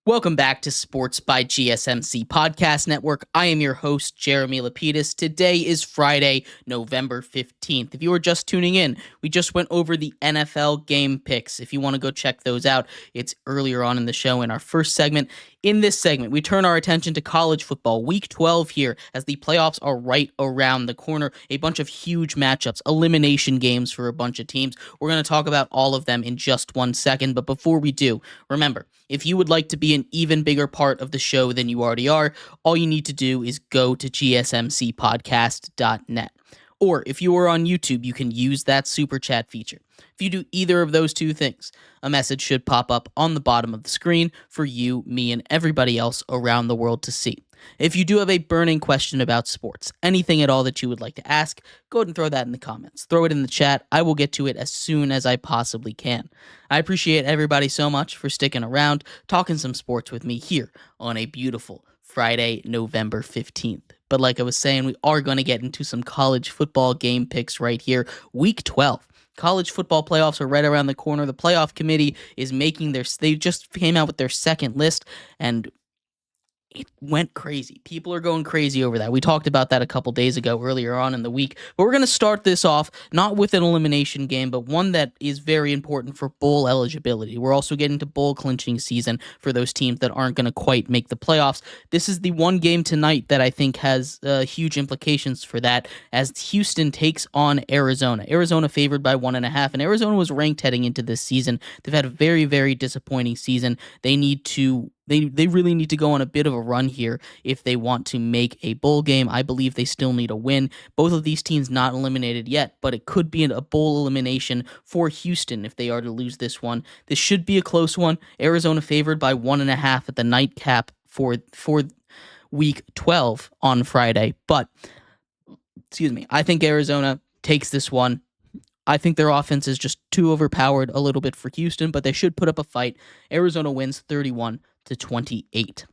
Welcome back to Sports by GSMC Podcast Network. I am your host, Jeremy Lapidus. Today is Friday, November 15th. If you are just tuning in, we just went over the NFL game picks. If you want to go check those out, it's earlier on in the show in our first segment. In this segment, we turn our attention to college football, Week 12 here, as the playoffs are right around the corner. A bunch of huge matchups, elimination games for a bunch of teams. We're going to talk about all of them in just 1 second, but before we do, remember, if you would like to be an even bigger part of the show than you already are, all you need to do is go to gsmcpodcast.net. Or if you are on YouTube, you can use that super chat feature. If you do either of those two things, a message should pop up on the bottom of the screen for you, me, and everybody else around the world to see. If you do have a burning question about sports, anything at all that you would like to ask, go ahead and throw that in the comments. Throw it in the chat. I will get to it as soon as I possibly can. I appreciate everybody so much for sticking around, talking some sports with me here on a beautiful Friday, November 15th. But like I was saying, we are going to get into some college football game picks right here. Week 12. College football playoffs are right around the corner. The playoff committee is they just came out with their second list, and it went crazy. People are going crazy over that. We talked about that a couple days ago, earlier on in the week. But we're going to start this off not with an elimination game, but one that is very important for bowl eligibility. We're also getting to bowl clinching season for those teams that aren't going to quite make the playoffs. This is the one game tonight that I think has huge implications for that, as Houston takes on Arizona. Arizona favored by 1.5, and Arizona was ranked heading into this season. They've had a very, very disappointing season. They really need to go on a bit of a run here if they want to make a bowl game. I believe they still need a win. Both of these teams not eliminated yet, but it could be a bowl elimination for Houston if they are to lose this one. This should be a close one. Arizona favored by 1.5 at the nightcap for Week 12 on Friday. But, I think Arizona takes this one. I think their offense is just too overpowered a little bit for Houston, but they should put up a fight. Arizona wins 31-28.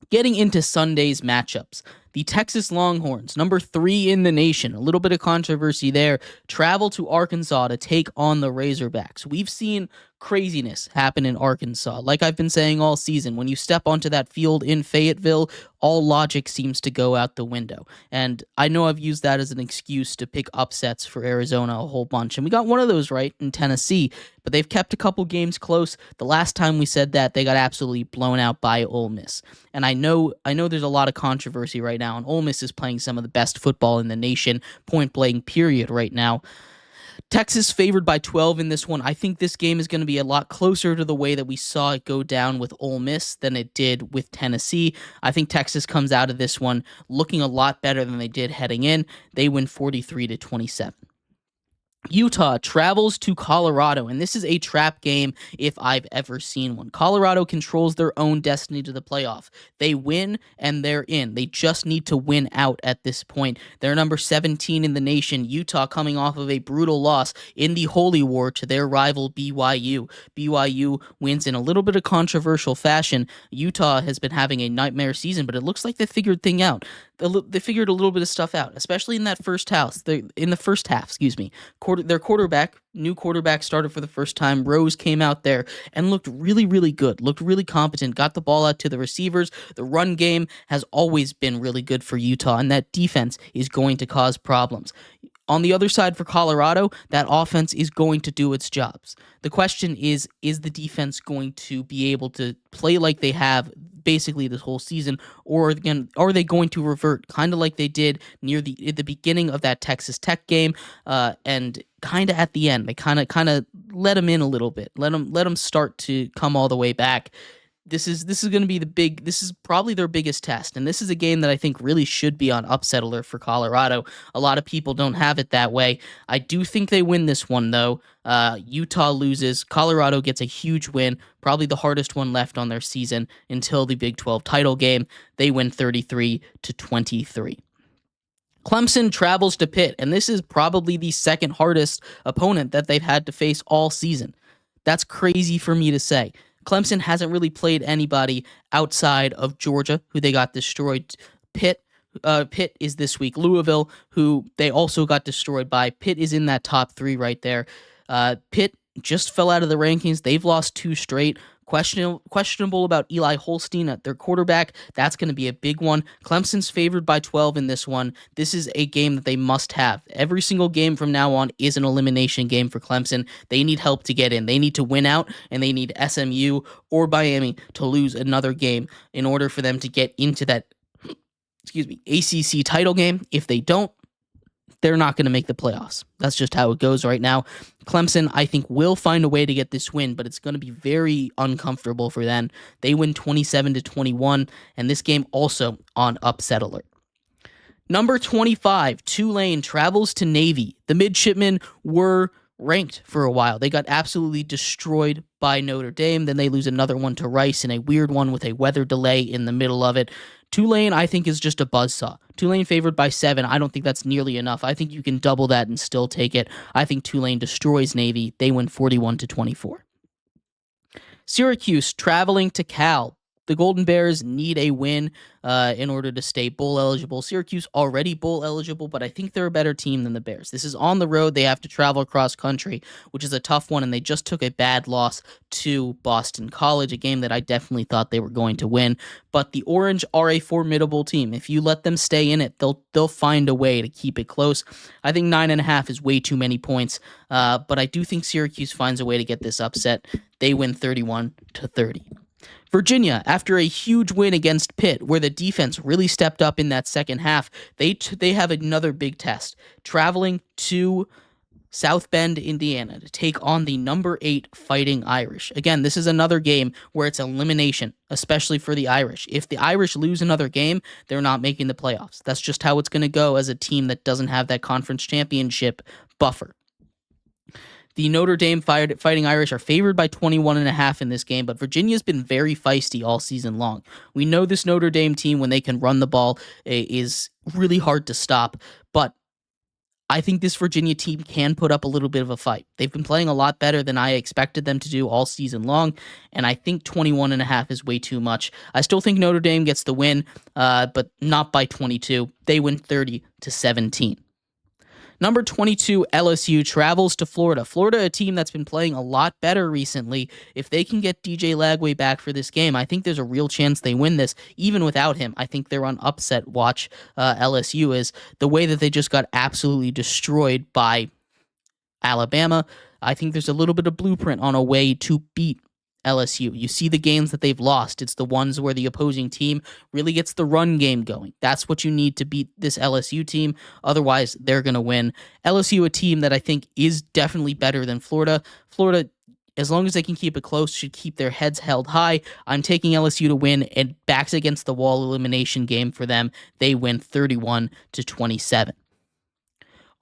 Getting into Sunday's matchups, the Texas Longhorns, number 3 in the nation, a little bit of controversy there, travel to Arkansas to take on the Razorbacks. We've seen craziness happen in Arkansas. Like I've been saying all season, when you step onto that field in Fayetteville, all logic seems to go out the window. And I know I've used that as an excuse to pick upsets for Arizona a whole bunch. And we got one of those right in Tennessee, but they've kept a couple games close. The last time we said that, they got absolutely blown out by Ole Miss. And I know there's a lot of controversy right now, and Ole Miss is playing some of the best football in the nation, point blank period right now. Texas favored by 12 in this one. I think this game is going to be a lot closer to the way that we saw it go down with Ole Miss than it did with Tennessee. I think Texas comes out of this one looking a lot better than they did heading in. They win 43-27. Utah travels to Colorado, and this is a trap game if I've ever seen one. Colorado controls their own destiny to the playoff. They win, and they're in. They just need to win out at this point. They're number 17 in the nation. Utah coming off of a brutal loss in the Holy War to their rival BYU. BYU wins in a little bit of controversial fashion. Utah has been having a nightmare season, but it looks like they figured things out. They figured a little bit of stuff out, especially in that first half. Their new quarterback started for the first time. Rose came out there and looked really, really good, looked really competent, got the ball out to the receivers. The run game has always been really good for Utah, and that defense is going to cause problems. On the other side for Colorado, that offense is going to do its jobs. The question is the defense going to be able to play like they have basically this whole season, or again, are they going to revert kind of like they did at the beginning of that Texas Tech game, and kind of at the end? They kind of let them in a little bit, let them start to come all the way back. This is going to be this is probably their biggest test, and this is a game that I think really should be on upset alert for Colorado. A lot of people don't have it that way. I do think they win this one, though. Utah loses. Colorado gets a huge win, probably the hardest one left on their season until the Big 12 title game. They win 33-23. Clemson travels to Pitt, and this is probably the second hardest opponent that they've had to face all season. That's crazy for me to say. Clemson hasn't really played anybody outside of Georgia, who they got destroyed. Pitt is this week. Louisville, who they also got destroyed by. Pitt is in that top 3 right there. Pitt just fell out of the rankings. They've lost 2 straight. Questionable about Eli Holstein at their quarterback. That's going to be a big one. Clemson's favored by 12 in this one. This is a game that they must have. Every single game from now on is an elimination game for Clemson. They need help to get in. They need to win out, and they need SMU or Miami to lose another game in order for them to get into that ACC title game. If they don't, they're not going to make the playoffs. That's just how it goes right now. Clemson, I think, will find a way to get this win, but it's going to be very uncomfortable for them. They win 27-21, and this game also on upset alert. Number 25, Tulane travels to Navy. The midshipmen were ranked for a while. They got absolutely destroyed by Notre Dame. Then they lose another one to Rice in a weird one with a weather delay in the middle of it. Tulane, I think, is just a buzzsaw. Tulane favored by 7. I don't think that's nearly enough. I think you can double that and still take it. I think Tulane destroys Navy. They win 41-24. Syracuse traveling to Cal. The Golden Bears need a win in order to stay bowl eligible. Syracuse already bowl eligible, but I think they're a better team than the Bears. This is on the road. They have to travel across country, which is a tough one, and they just took a bad loss to Boston College, a game that I definitely thought they were going to win. But the Orange are a formidable team. If you let them stay in it, they'll find a way to keep it close. I think 9.5 is way too many points, but I do think Syracuse finds a way to get this upset. They win 31-30. Virginia, after a huge win against Pitt, where the defense really stepped up in that second half, they have another big test, traveling to South Bend, Indiana, to take on the number 8 Fighting Irish. Again, this is another game where it's elimination, especially for the Irish. If the Irish lose another game, they're not making the playoffs. That's just how it's going to go as a team that doesn't have that conference championship buffer. The Notre Dame Fighting Irish are favored by 21.5 in this game, but Virginia's been very feisty all season long. We know this Notre Dame team, when they can run the ball, is really hard to stop, but I think this Virginia team can put up a little bit of a fight. They've been playing a lot better than I expected them to do all season long, and I think 21.5 is way too much. I still think Notre Dame gets the win, but not by 22. They win 30-17. Number 22, LSU travels to Florida. Florida, a team that's been playing a lot better recently. If they can get DJ Lagway back for this game, I think there's a real chance they win this. Even without him, I think they're on upset watch. LSU is the way that they just got absolutely destroyed by Alabama. I think there's a little bit of blueprint on a way to beat LSU. You see the games that they've lost. It's the ones where the opposing team really gets the run game going. That's what you need to beat this LSU team. Otherwise, they're going to win. LSU, a team that I think is definitely better than Florida. Florida, as long as they can keep it close, should keep their heads held high. I'm taking LSU to win, and backs against the wall elimination game for them. They win 31-27.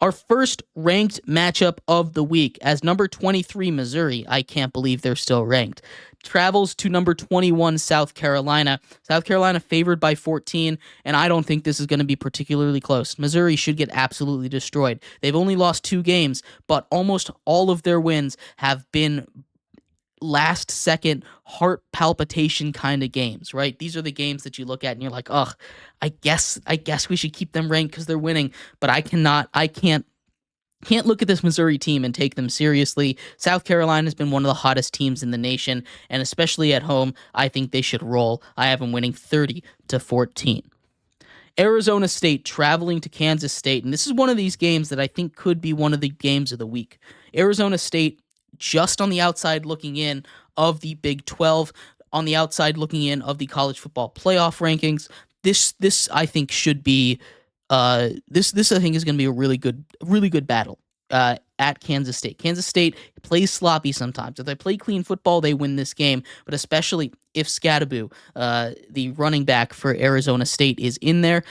Our first ranked matchup of the week, as number 23 Missouri, I can't believe they're still ranked, travels to number 21 South Carolina. South Carolina favored by 14, and I don't think this is going to be particularly close. Missouri should get absolutely destroyed. They've only lost 2 games, but almost all of their wins have been last second heart palpitation kind of games, right? These are the games that you look at and you're like, ugh, I guess we should keep them ranked because they're winning, but I can't look at this Missouri team and take them seriously. South Carolina has been one of the hottest teams in the nation, and especially at home, I think they should roll. I have them winning 30-14. Arizona State traveling to Kansas State, and this is one of these games that I think could be one of the games of the week. Arizona State, just on the outside looking in of the Big 12, on the outside looking in of the college football playoff rankings. This I think should be this I think is going to be a really good battle at Kansas State. Kansas State plays sloppy sometimes. If they play clean football, they win this game, but especially if Scadaboo, the running back for Arizona State, is in there,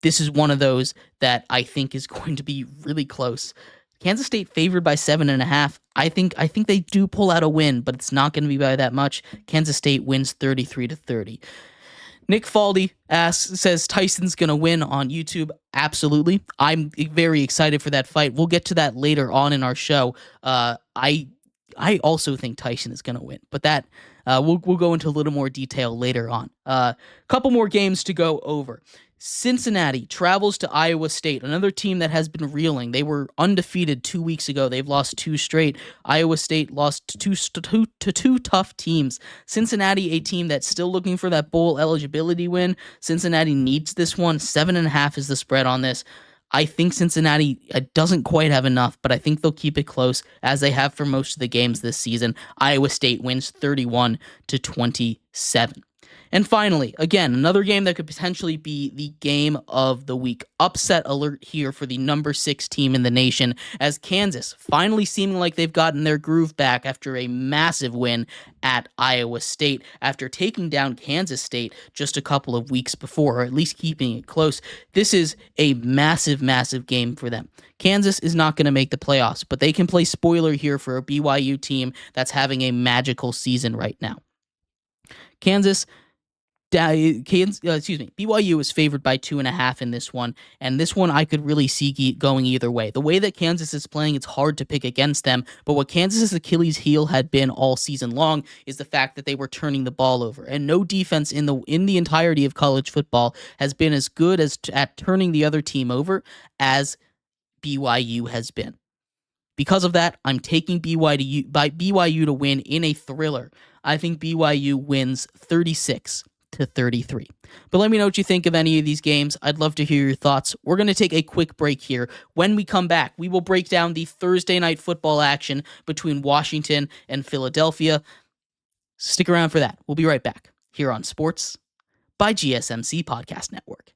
this is one of those that I think is going to be really close. Kansas State favored by 7.5. I think they do pull out a win, but it's not going to be by that much. Kansas State wins 33-30. Nick Faldy says Tyson's going to win on YouTube. Absolutely. I'm very excited for that fight. We'll get to that later on in our show. I also think Tyson is going to win, but that we'll go into a little more detail later on. Couple more games to go over. Cincinnati travels to Iowa State, another team that has been reeling. They were undefeated 2 weeks ago. They've lost 2 straight. Iowa State lost to two tough teams. Cincinnati, a team that's still looking for that bowl eligibility win. Cincinnati needs this one. 7.5 is the spread on this. I think Cincinnati doesn't quite have enough, but I think they'll keep it close as they have for most of the games this season. Iowa State wins 31-27. And finally, again, another game that could potentially be the game of the week. Upset alert here for the number 6 team in the nation, as Kansas finally seeming like they've gotten their groove back after a massive win at Iowa State, after taking down Kansas State just a couple of weeks before, or at least keeping it close. This is a massive, massive game for them. Kansas is not going to make the playoffs, but they can play spoiler here for a BYU team that's having a magical season right now. BYU is favored by 2.5 in this one, and this one I could really see going either way. The way that Kansas is playing, it's hard to pick against them, but what Kansas's Achilles heel had been all season long is the fact that they were turning the ball over, and no defense in the entirety of college football has been as good at turning the other team over as BYU has been. Because of that, I'm taking BYU to win in a thriller. I think BYU wins 36-33. But let me know what you think of any of these games. I'd love to hear your thoughts. We're going to take a quick break here. When we come back, we will break down the Thursday night football action between Washington and Philadelphia. Stick around for that. We'll be right back here on Sports by GSMC Podcast Network.